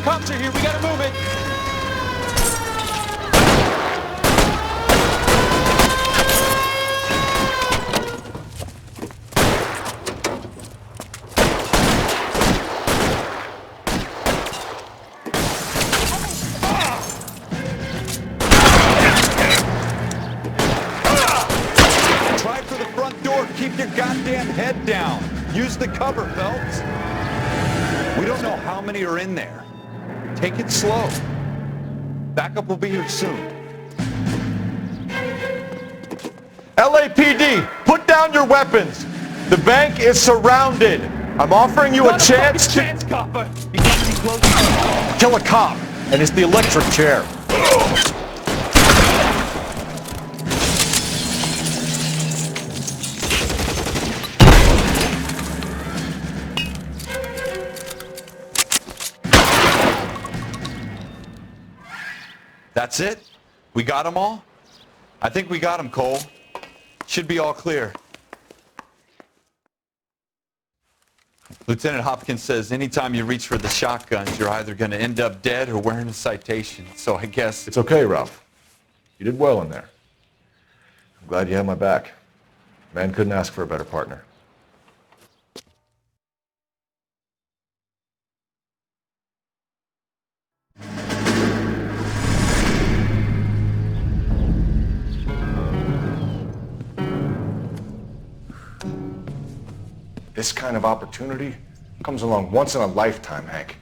Cops are here. We gotta move it. Try for the front door. Keep your goddamn head down. Use the cover, Phelps. We don't know how many are in there. Take it slow. Backup will be here soon. LAPD, put down your weapons. The bank is surrounded. I'm offering you a chance to copper. You can't be close. kill a cop, and it's the electric chair. That's it? We got them all? I think we got them, Cole. Should be all clear. Lieutenant Hopkins says anytime you reach for the shotguns, you're either going to end up dead or wearing a citation. So I guess... It's okay, Ralph. You did well in there. I'm glad you had my back. Man couldn't ask for a better partner. This kind of opportunity comes along once in a lifetime, Hank.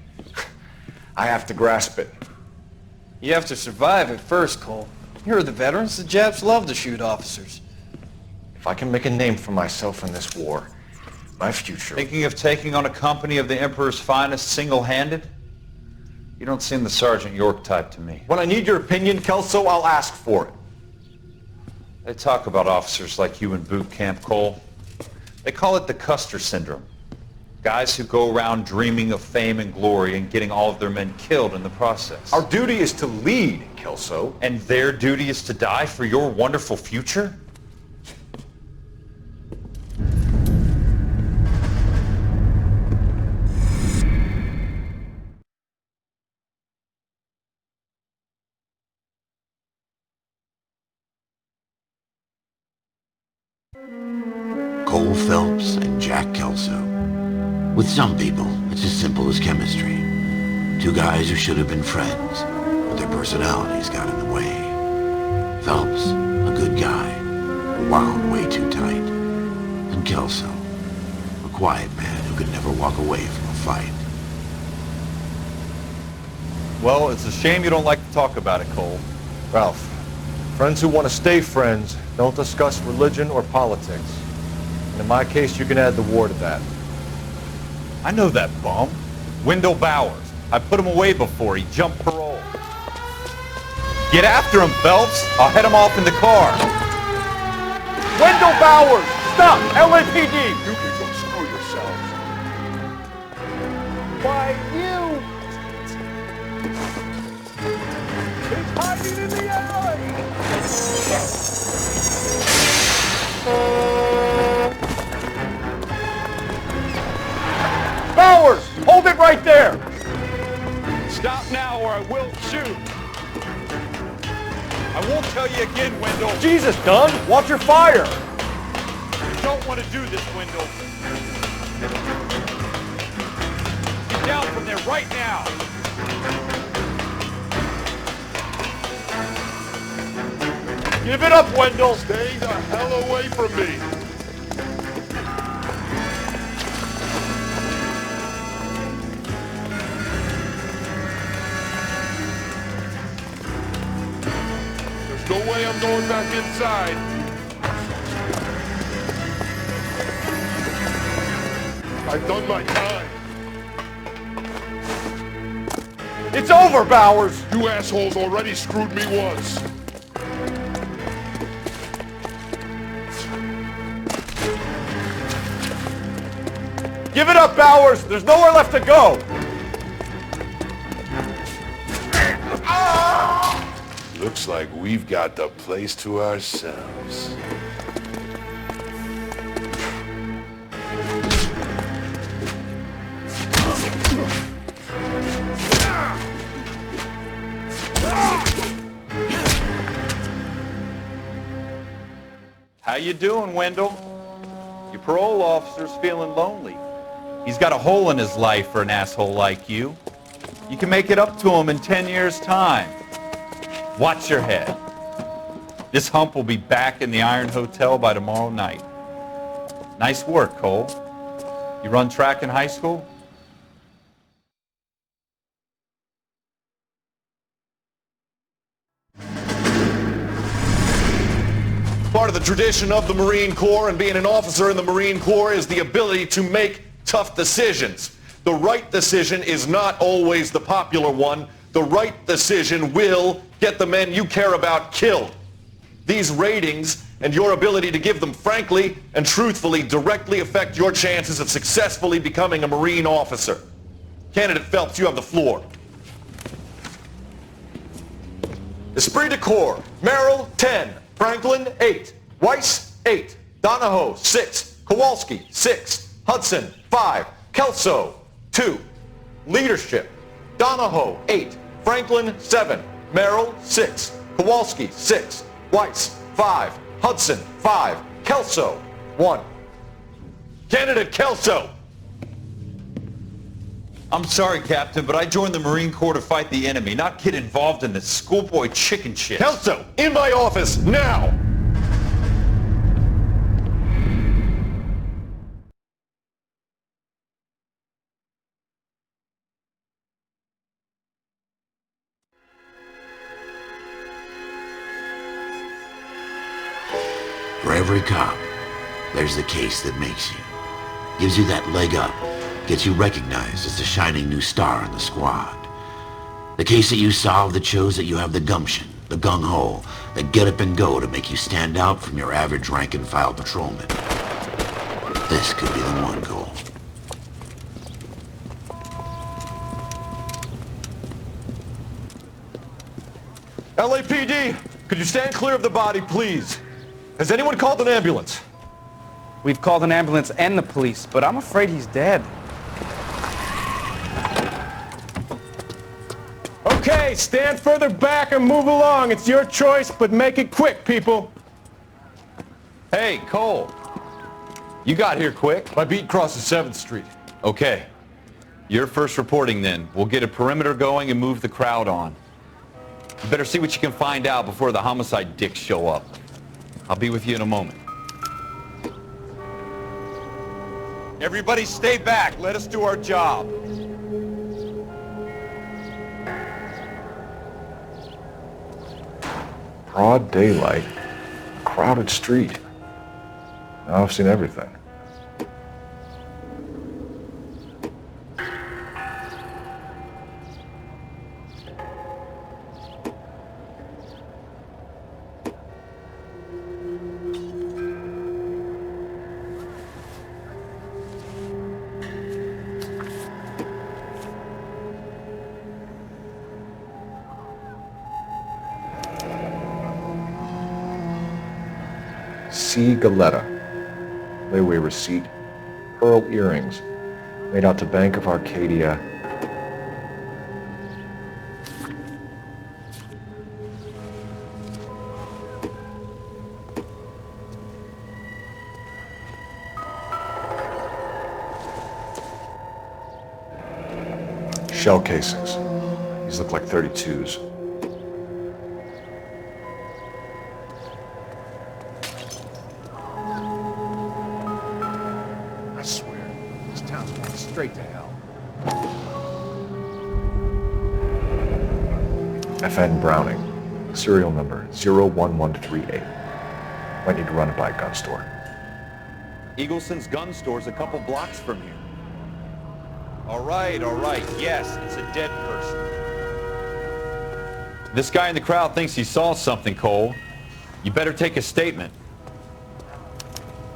I have to grasp it. You have to survive it first, Cole. Here are the veterans. The Japs love to shoot officers. If I can make a name for myself in this war, my future... Thinking of taking on a company of the Emperor's finest single-handed? You don't seem the Sergeant York type to me. When I need your opinion, Kelso, I'll ask for it. They talk about officers like you in boot camp, Cole. They call it the Custer syndrome. Guys who go around dreaming of fame and glory and getting all of their men killed in the process. Our duty is to lead, Kelso. And their duty is to die for your wonderful future? Cole Phelps and Jack Kelso. With some people, it's as simple as chemistry. Two guys who should have been friends, but their personalities got in the way. Phelps, a good guy, wound way too tight. And Kelso, a quiet man who could never walk away from a fight. Well, it's a shame you don't like to talk about it, Cole. Ralph, friends who want to stay friends don't discuss religion or politics. And in my case, you can add the war to that. I know that bum. Wendell Bowers. I put him away before he jumped parole. Get after him, Phelps. I'll head him off in the car. Wendell Bowers! Stop! LAPD! You can go screw yourselves. Why, you! He's hiding in the alley! Bowers! Hold it right there! Stop now or I will shoot. I won't tell you again, Wendell. Jesus, Dunn! Watch your fire! You don't want to do this, Wendell. Get down from there right now. Give it up, Wendell! Stay the hell away from me. There's no way I'm going back inside. I've done my time. It's over, Bowers! You assholes already screwed me once. Give it up, Bowers! There's nowhere left to go! Looks like we've got the place to ourselves. How you doing, Wendell? Your parole officer's feeling lonely. He's got a hole in his life for an asshole like you. You can make it up to him in 10 years' time. Watch your head. This hump will be back in the Iron Hotel by tomorrow night. Nice work, Cole. You run track in high school? Part of the tradition of the Marine Corps and being an officer in the Marine Corps is the ability to make tough decisions. The right decision is not always the popular one. The right decision will get the men you care about killed. These ratings and your ability to give them frankly and truthfully directly affect your chances of successfully becoming a Marine officer. Candidate Phelps, you have the floor. Esprit de Corps, Merrill, 10. Franklin, 8. Weiss, 8. Donahoe, 6. Kowalski, 6. Hudson, 5. Kelso, 2. Leadership, Donahoe, 8. Franklin, 7. Merrill, 6. Kowalski, 6. Weiss, 5. Hudson, 5. Kelso, 1. Candidate Kelso. I'm sorry, Captain, but I joined the Marine Corps to fight the enemy, not get involved in this schoolboy chicken shit. Kelso, in my office, now! For every cop, there's the case that makes you. Gives you that leg up. Gets you recognized as the shining new star in the squad. The case that you solve that shows that you have the gumption, the gung-ho, the get up and go to make you stand out from your average rank-and-file patrolman. This could be the one, Cole. LAPD, could you stand clear of the body, please? Has anyone called an ambulance? We've called an ambulance and the police, but I'm afraid he's dead. Okay, stand further back and move along. It's your choice, but make it quick, people. Hey, Cole. You got here quick. My beat crosses 7th Street. Okay. You're first reporting then. We'll get a perimeter going and move the crowd on. You better see what you can find out before the homicide dicks show up. I'll be with you in a moment. Everybody stay back. Let us do our job. Broad daylight, crowded street. Now I've seen everything. C. Galetta, layaway receipt, pearl earrings, made out to Bank of Arcadia. Shell casings. These look like 32s. Straight to hell. FN Browning, serial number 01138. Might need to run it by a gun store. Eagleson's gun store's a couple blocks from here. All right. Yes, it's a dead person. This guy in the crowd thinks he saw something, Cole. You better take a statement.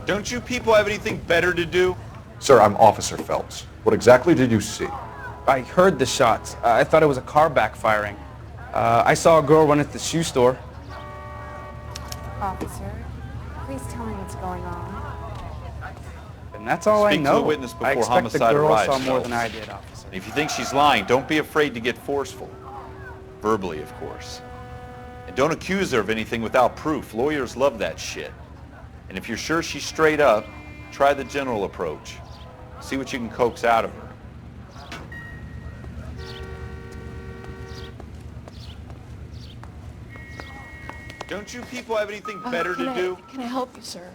Don't you people have anything better to do? Sir, I'm Officer Phelps. What exactly did you see? I heard the shots. I thought it was a car backfiring. I saw a girl run at the shoe store. Officer, please tell me what's going on. And that's all I Speak know. to the witness before I expect homicide the girl arrives, saw more Phelps. than I did, officer. And if you think she's lying, don't be afraid to get forceful. Verbally, of course. And don't accuse her of anything without proof. Lawyers love that shit. And if you're sure she's straight up, try the general approach. See what you can coax out of her. Don't you people have anything better to do? Can I help you, sir?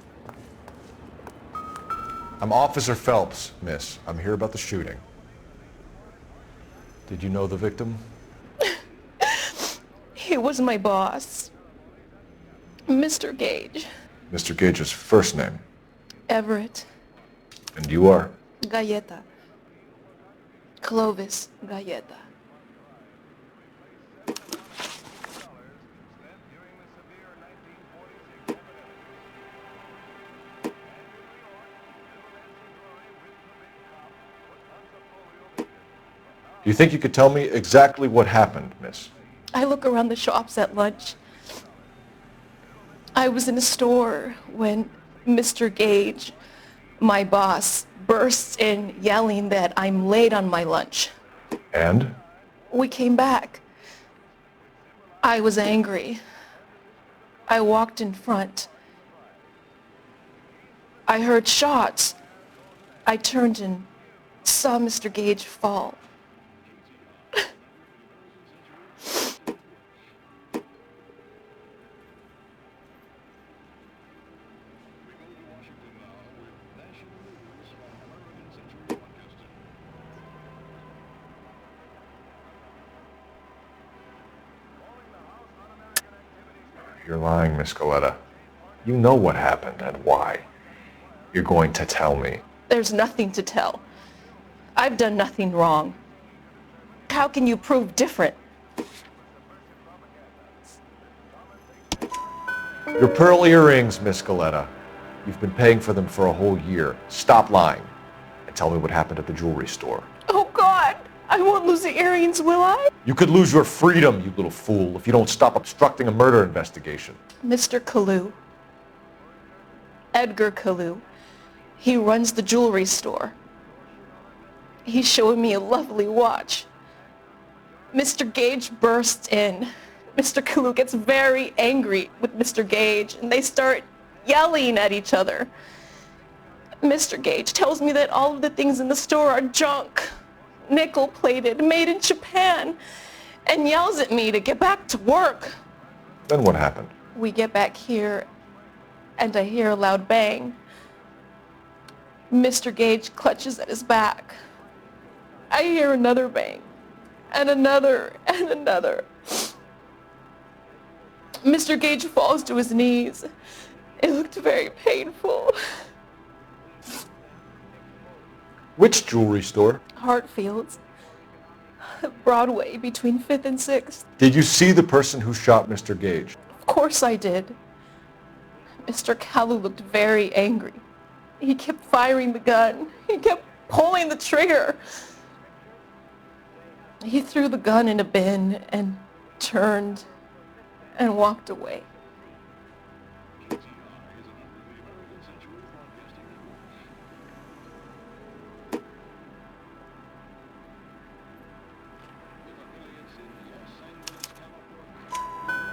I'm Officer Phelps, miss. I'm here about the shooting. Did you know the victim? He was my boss, Mr. Gage. Mr. Gage's first name. Everett. And you are? Galleta. Clovis Galleta. Do you think you could tell me exactly what happened, miss? I look around the shops at lunch. I was in a store when Mr. Gage, my boss, bursts in yelling that I'm late on my lunch. And? We came back. I was angry. I walked in front. I heard shots. I turned and saw Mr. Gage fall. You're lying, Miss Galleta. You know what happened and why. You're going to tell me. There's nothing to tell. I've done nothing wrong. How can you prove different? Your pearl earrings, Miss Galleta. You've been paying for them for a whole year. Stop lying and tell me what happened at the jewelry store. Oh, God! I won't lose the earrings, will I? You could lose your freedom, you little fool, if you don't stop obstructing a murder investigation. Mr. Kalu. Edgar Kalu. He runs the jewelry store. He's showing me a lovely watch. Mr. Gage bursts in. Mr. Kalu gets very angry with Mr. Gage, and they start yelling at each other. Mr. Gage tells me that all of the things in the store are junk, nickel-plated, made in Japan, and yells at me to get back to work. Then what happened? We get back here, and I hear a loud bang. Mr. Gage clutches at his back. I hear another bang, and another, and another. Mr. Gage falls to his knees. It looked very painful. Which jewelry store? Hartfield's. Broadway, between 5th and 6th. Did you see the person who shot Mr. Gage? Of course I did. Mr. Kalu looked very angry. He kept firing the gun. He kept pulling the trigger. He threw the gun in a bin and turned and walked away.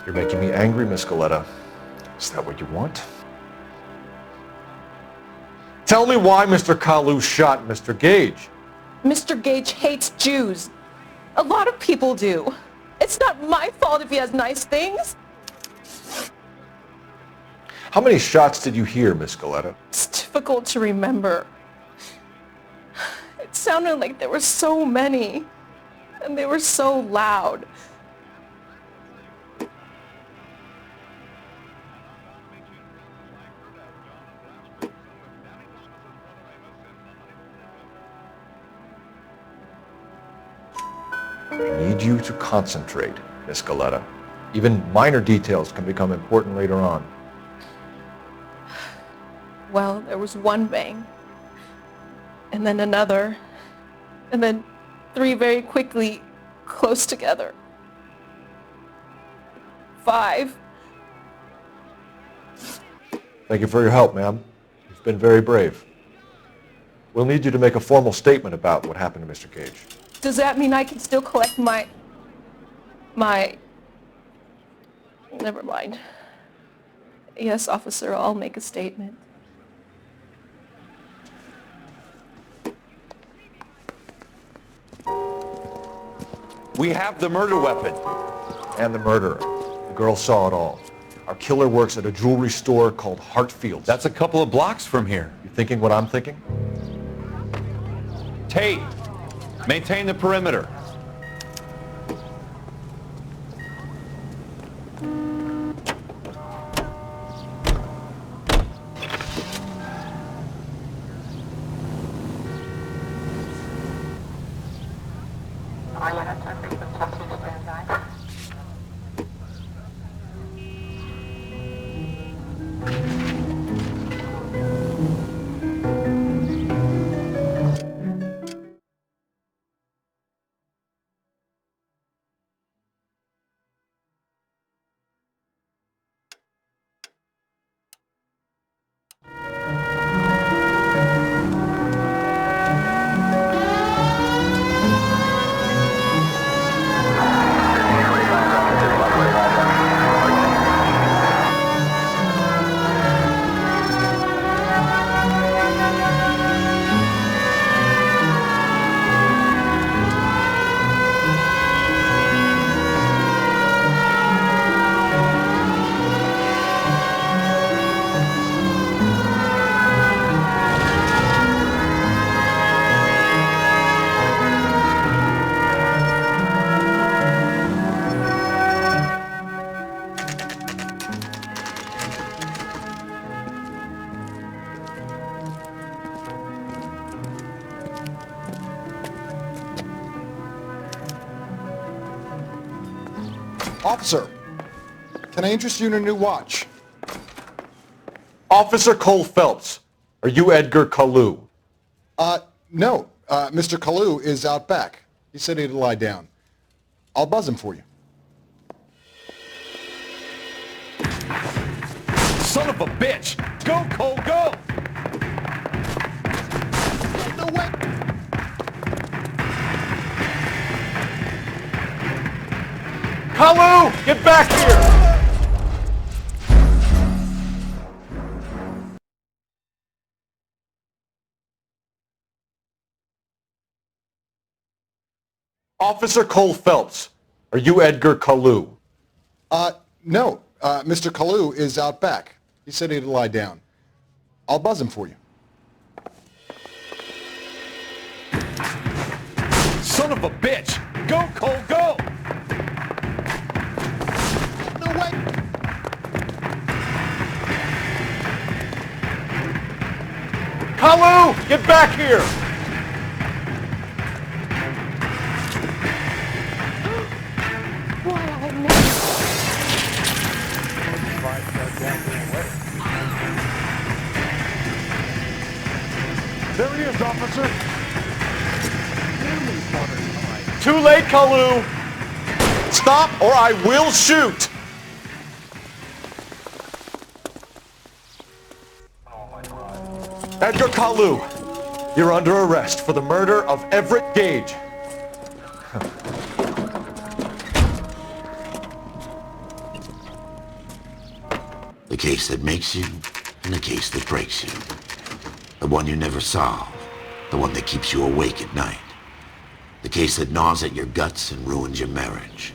You're making me angry, Miss Galleta. Is that what you want? Tell me why Mr. Kalu shot Mr. Gage. Mr. Gage hates Jews. A lot of people do. It's not my fault if he has nice things. How many shots did you hear, Miss Galleta? It's difficult to remember. It sounded like there were so many, and they were so loud. I need you to concentrate, Miss Galleta. Even minor details can become important later on. Well, there was one bang, and then another, and then 3 very quickly, close together. 5. Thank you for your help, ma'am. You've been very brave. We'll need you to make a formal statement about what happened to Mr. Gage. Does that mean I can still collect my... Never mind. Yes, officer, I'll make a statement. We have the murder weapon. And the murderer. The girl saw it all. Our killer works at a jewelry store called Hartfield's. That's a couple of blocks from here. You thinking what I'm thinking? Tate, maintain the perimeter. Officer, can I interest you in a new watch? Officer Cole Phelps, are you Edgar Kalu? No. Mr. Kalu is out back. He said he'd lie down. I'll buzz him for you. Son of a bitch! Go, Cole, go! No way! Kalu, get back here! Officer Cole Phelps, are you Edgar Kalu? No. Mr. Kalu is out back. He said he'd lie down. I'll buzz him for you. Son of a bitch! Go, Cole, go! No way! Kalu, get back here! There he is, officer. Too late, Kalu! Stop or I will shoot! Edgar Kalu, you're under arrest for the murder of Everett Gage. The case that makes you, and the case that breaks you. The one you never solve. The one that keeps you awake at night. The case that gnaws at your guts and ruins your marriage.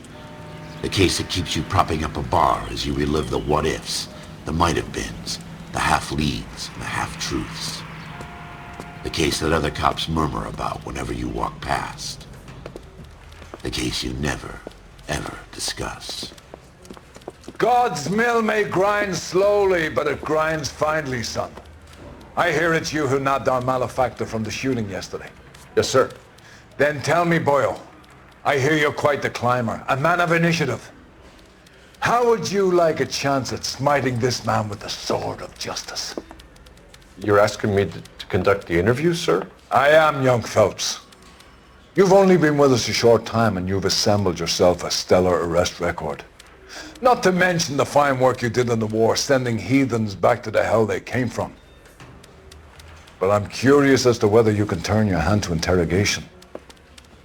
The case that keeps you propping up a bar as you relive the what-ifs, the might-have-beens, the half-leads, and the half-truths. The case that other cops murmur about whenever you walk past. The case you never, ever discuss. God's mill may grind slowly, but it grinds finely, son. I hear it's you who knocked down Malefactor from the shooting yesterday. Yes, sir. Then tell me, Boyle, I hear you're quite the climber, a man of initiative. How would you like a chance at smiting this man with the sword of justice? You're asking me to conduct the interview, sir? I am, young Phelps. You've only been with us a short time and you've assembled yourself a stellar arrest record. Not to mention the fine work you did in the war, sending heathens back to the hell they came from. But I'm curious as to whether you can turn your hand to interrogation.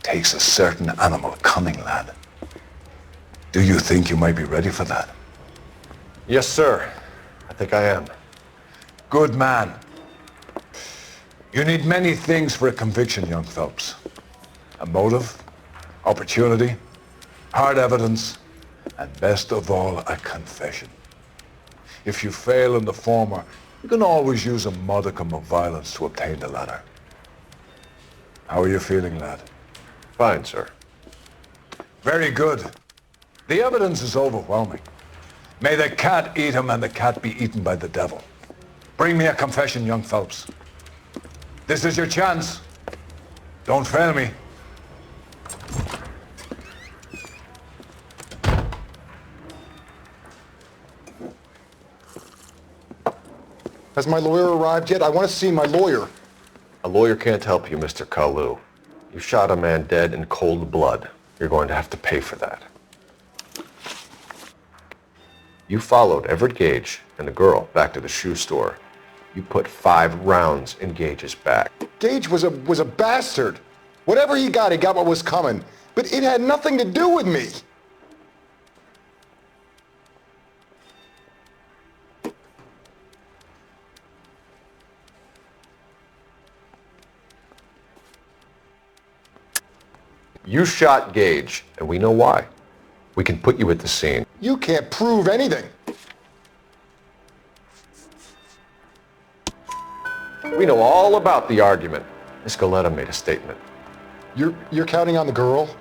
Takes a certain animal cunning, lad. Do you think you might be ready for that? Yes, sir. I think I am. Good man. You need many things for a conviction, young Phelps. A motive, opportunity, hard evidence, and best of all, a confession. If you fail in the former, you can always use a modicum of violence to obtain the latter. How are you feeling, lad? Fine, sir. Very good. The evidence is overwhelming. May the cat eat him and the cat be eaten by the devil. Bring me a confession, young Phelps. This is your chance. Don't fail me. Has my lawyer arrived yet? I want to see my lawyer. A lawyer can't help you, Mr. Kalu. You shot a man dead in cold blood. You're going to have to pay for that. You followed Everett Gage and the girl back to the shoe store. You put 5 rounds in Gage's back. Gage was a bastard. Whatever he got what was coming. But it had nothing to do with me. You shot Gage, and we know why. We can put you at the scene. You can't prove anything. We know all about the argument. Miss Galetta made a statement. You're counting on the girl?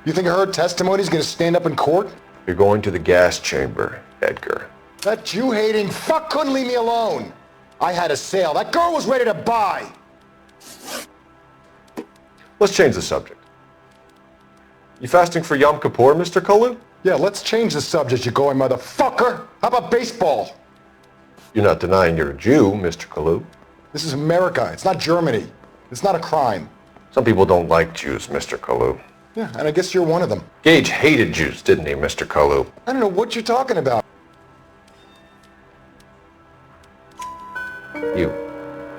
You think her testimony is going to stand up in court? You're going to the gas chamber, Edgar. That Jew-hating fuck couldn't leave me alone. I had a sale. That girl was ready to buy. Let's change the subject. You fasting for Yom Kippur, Mr. Kalu? Yeah, let's change the subject, you going motherfucker. How about baseball? You're not denying you're a Jew, Mr. Kalu. This is America. It's not Germany. It's not a crime. Some people don't like Jews, Mr. Kalu. Yeah, and I guess you're one of them. Gage hated Jews, didn't he, Mr. Kalu? I don't know what you're talking about. You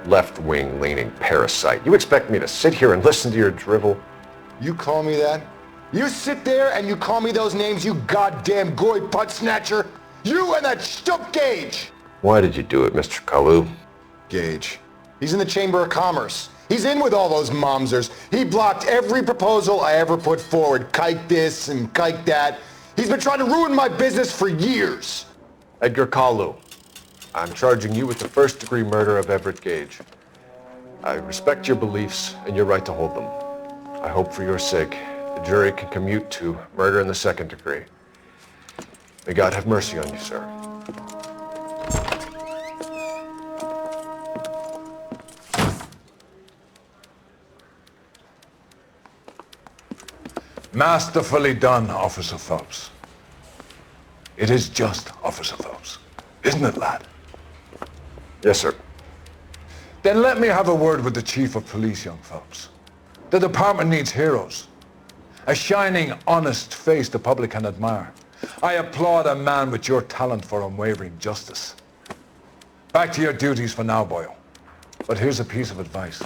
left-wing leaning parasite. You expect me to sit here and listen to your drivel? You call me that? You sit there and you call me those names, you goddamn goy butt snatcher? You and that shtup Gage! Why did you do it, Mr. Kalu? Gage. He's in the Chamber of Commerce. He's in with all those momsers. He blocked every proposal I ever put forward. Kike this and kike that. He's been trying to ruin my business for years. Edgar Kalu, I'm charging you with the first-degree murder of Everett Gage. I respect your beliefs and your right to hold them. I hope for your sake the jury can commute to murder in the second degree. May God have mercy on you, sir. Masterfully done, Officer Phelps. It is just Officer Phelps, isn't it, lad? Yes, sir. Then let me have a word with the Chief of Police, young Phelps. The department needs heroes. A shining, honest face the public can admire. I applaud a man with your talent for unwavering justice. Back to your duties for now, boyo. But here's a piece of advice.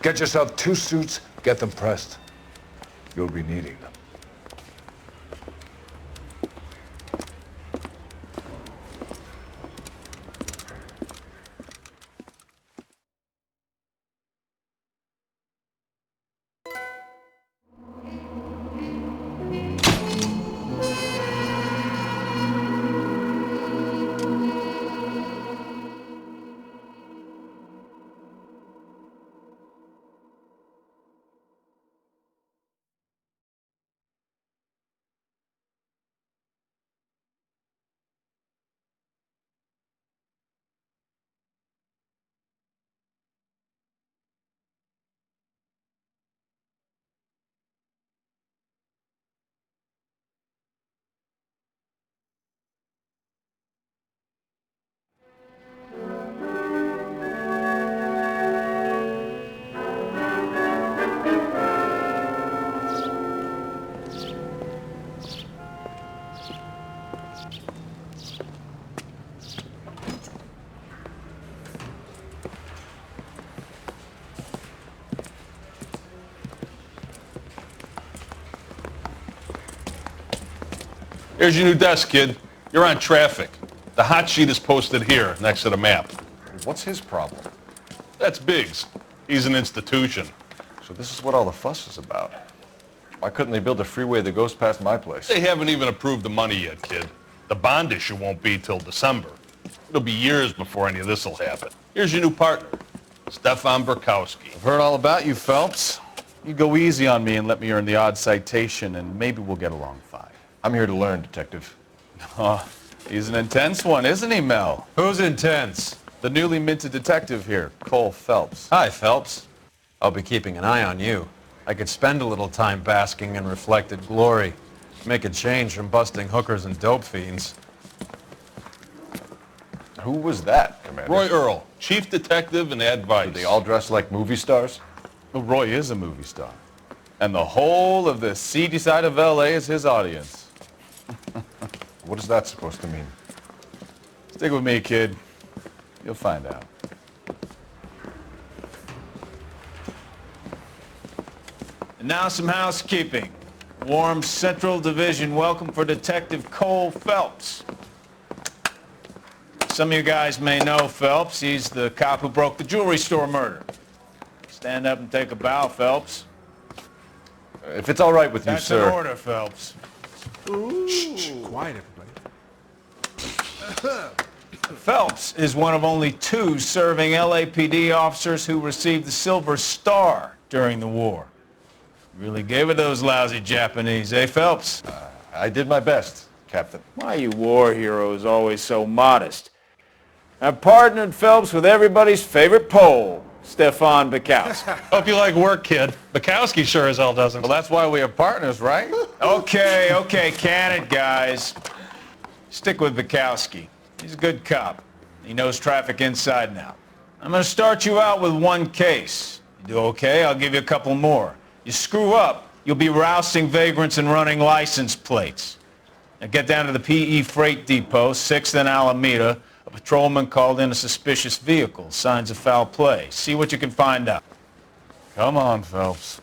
Get yourself 2 suits, get them pressed. You'll be needing them. Here's your new desk, kid. You're on traffic. The hot sheet is posted here, next to the map. What's his problem? That's Biggs. He's an institution. So this is what all the fuss is about. Why couldn't they build a freeway that goes past my place? They haven't even approved the money yet, kid. The bond issue won't be till December. It'll be years before any of this will happen. Here's your new partner, Stefan Burkowski. I've heard all about you, Phelps. You go easy on me and let me earn the odd citation, and maybe we'll get along fine. I'm here to learn, Detective. Oh, he's an intense one, isn't he, Mel? Who's intense? The newly minted detective here, Cole Phelps. Hi, Phelps. I'll be keeping an eye on you. I could spend a little time basking in reflected glory. Make a change from busting hookers and dope fiends. Who was that, Commander? Roy Earl, chief detective and advice. Did they all dress like movie stars? Well, Roy is a movie star. And the whole of the seedy side of L.A. is his audience. What is that supposed to mean? Stick with me, kid. You'll find out. And now some housekeeping. Warm Central Division welcome for Detective Cole Phelps. Some of you guys may know Phelps. He's the cop who broke the jewelry store murder. Stand up and take a bow, Phelps. If it's all right with you, That's sir. an order, Phelps. Shh, quiet, everybody. Phelps is one of only 2 serving LAPD officers who received the Silver Star during the war. Really gave it those lousy Japanese, eh, Phelps? I did my best, Captain. Why you war heroes always so modest? I've partnered Phelps with everybody's favorite Pole, Stefan Burkowski. Hope you like work, kid. Bukowski sure as hell doesn't. Well, that's why we are partners, right? Okay, can it, guys. Stick with Bukowski. He's a good cop. He knows traffic inside and out. I'm going to start you out with 1 case. You do okay, I'll give you a couple more. You screw up, you'll be rousting vagrants and running license plates. Now get down to the PE Freight Depot, 6th and Alameda. A patrolman called in a suspicious vehicle. Signs of foul play. See what you can find out. Come on, Phelps.